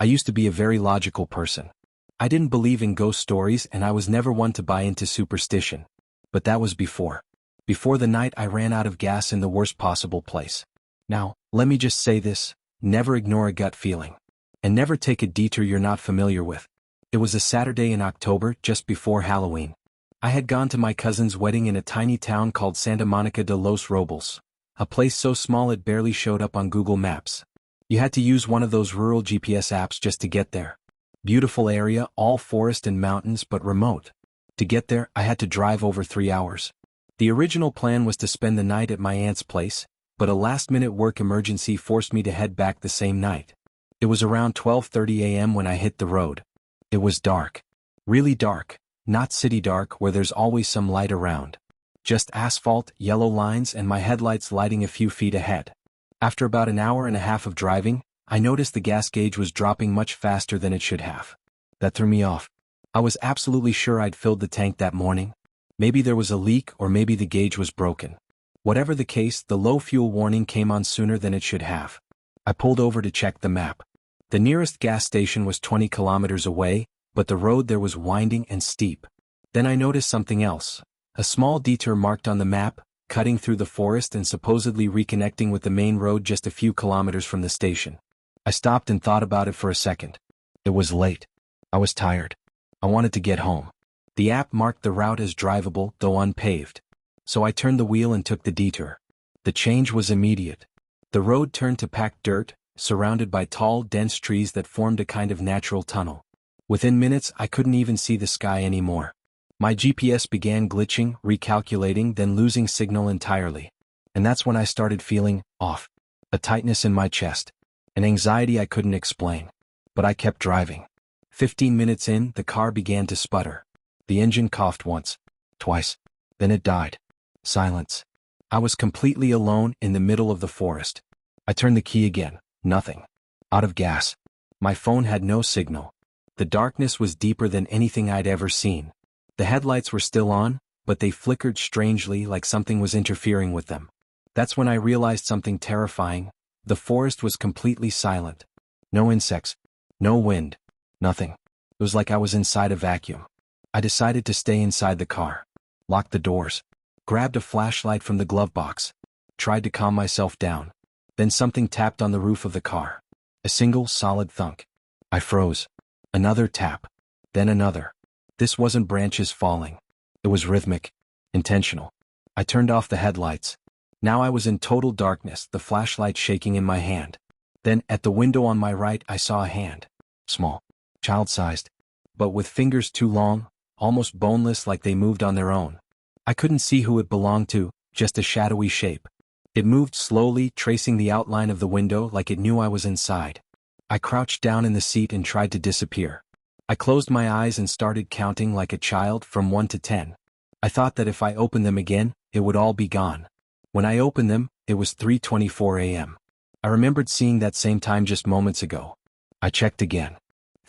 I used to be a very logical person. I didn't believe in ghost stories and I was never one to buy into superstition. But that was before. Before the night I ran out of gas in the worst possible place. Now, let me just say this, never ignore a gut feeling. And never take a detour you're not familiar with. It was a Saturday in October, just before Halloween. I had gone to my cousin's wedding in a tiny town called Santa Monica de los Robles, a place so small it barely showed up on Google Maps. You had to use one of those rural GPS apps just to get there. Beautiful area, all forest and mountains but remote. To get there, I had to drive over 3 hours. The original plan was to spend the night at my aunt's place, but a last-minute work emergency forced me to head back the same night. It was around 12:30 a.m. when I hit the road. It was dark. Really dark, not city dark where there's always some light around. Just asphalt, yellow lines and my headlights lighting a few feet ahead. After about an hour and a half of driving, I noticed the gas gauge was dropping much faster than it should have. That threw me off. I was absolutely sure I'd filled the tank that morning. Maybe there was a leak or maybe the gauge was broken. Whatever the case, the low fuel warning came on sooner than it should have. I pulled over to check the map. The nearest gas station was 20 kilometers away, but the road there was winding and steep. Then I noticed something else. A small detour marked on the map, cutting through the forest and supposedly reconnecting with the main road just a few kilometers from the station. I stopped and thought about it for a second. It was late. I was tired. I wanted to get home. The app marked the route as drivable, though unpaved. So I turned the wheel and took the detour. The change was immediate. The road turned to packed dirt, surrounded by tall, dense trees that formed a kind of natural tunnel. Within minutes, I couldn't even see the sky anymore. My GPS began glitching, recalculating, then losing signal entirely. And that's when I started feeling off. A tightness in my chest. An anxiety I couldn't explain. But I kept driving. 15 minutes in, the car began to sputter. The engine coughed once, twice. Then it died. Silence. I was completely alone in the middle of the forest. I turned the key again. Nothing. Out of gas. My phone had no signal. The darkness was deeper than anything I'd ever seen. The headlights were still on, but they flickered strangely like something was interfering with them. That's when I realized something terrifying. The forest was completely silent. No insects. No wind. Nothing. It was like I was inside a vacuum. I decided to stay inside the car. Locked the doors. Grabbed a flashlight from the glove box. Tried to calm myself down. Then something tapped on the roof of the car. A single, solid thunk. I froze. Another tap. Then another. This wasn't branches falling. It was rhythmic. Intentional. I turned off the headlights. Now I was in total darkness, the flashlight shaking in my hand. Then, at the window on my right, I saw a hand. Small. Child-sized. But with fingers too long, almost boneless like they moved on their own. I couldn't see who it belonged to, just a shadowy shape. It moved slowly, tracing the outline of the window like it knew I was inside. I crouched down in the seat and tried to disappear. I closed my eyes and started counting like a child from 1 to 10. I thought that if I opened them again, it would all be gone. When I opened them, it was 3:24 a.m. I remembered seeing that same time just moments ago. I checked again.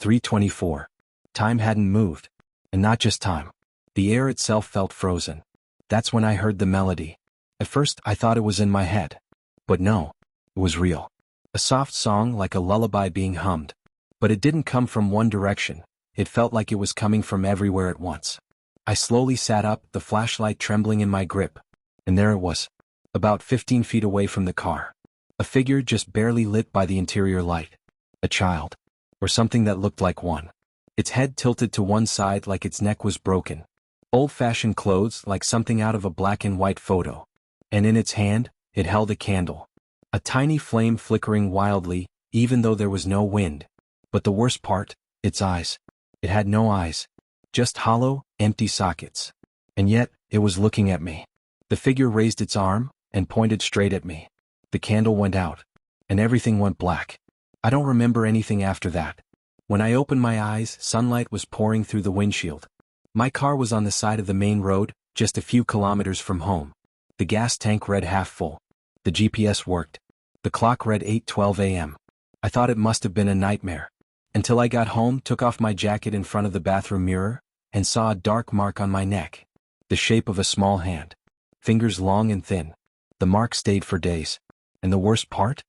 3:24. Time hadn't moved. And not just time. The air itself felt frozen. That's when I heard the melody. At first, I thought it was in my head. But no, it was real. A soft song like a lullaby being hummed. But it didn't come from one direction. It felt like it was coming from everywhere at once. I slowly sat up, the flashlight trembling in my grip. And there it was. About 15 feet away from the car. A figure just barely lit by the interior light. A child. Or something that looked like one. Its head tilted to one side like its neck was broken. Old-fashioned clothes like something out of a black and white photo. And in its hand, it held a candle. A tiny flame flickering wildly, even though there was no wind. But the worst part, its eyes. It had no eyes. Just hollow, empty sockets. And yet, it was looking at me. The figure raised its arm and pointed straight at me. The candle went out. And everything went black. I don't remember anything after that. When I opened my eyes, sunlight was pouring through the windshield. My car was on the side of the main road, just a few kilometers from home. The gas tank read half full. The GPS worked. The clock read 8:12 a.m. I thought it must have been a nightmare. Until I got home, took off my jacket in front of the bathroom mirror, and saw a dark mark on my neck. The shape of a small hand. Fingers long and thin. The mark stayed for days. And the worst part?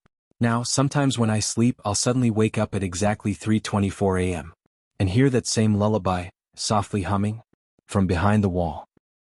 Now, sometimes when I sleep I'll suddenly wake up at exactly 3:24 a.m. and hear that same lullaby, softly humming, from behind the wall.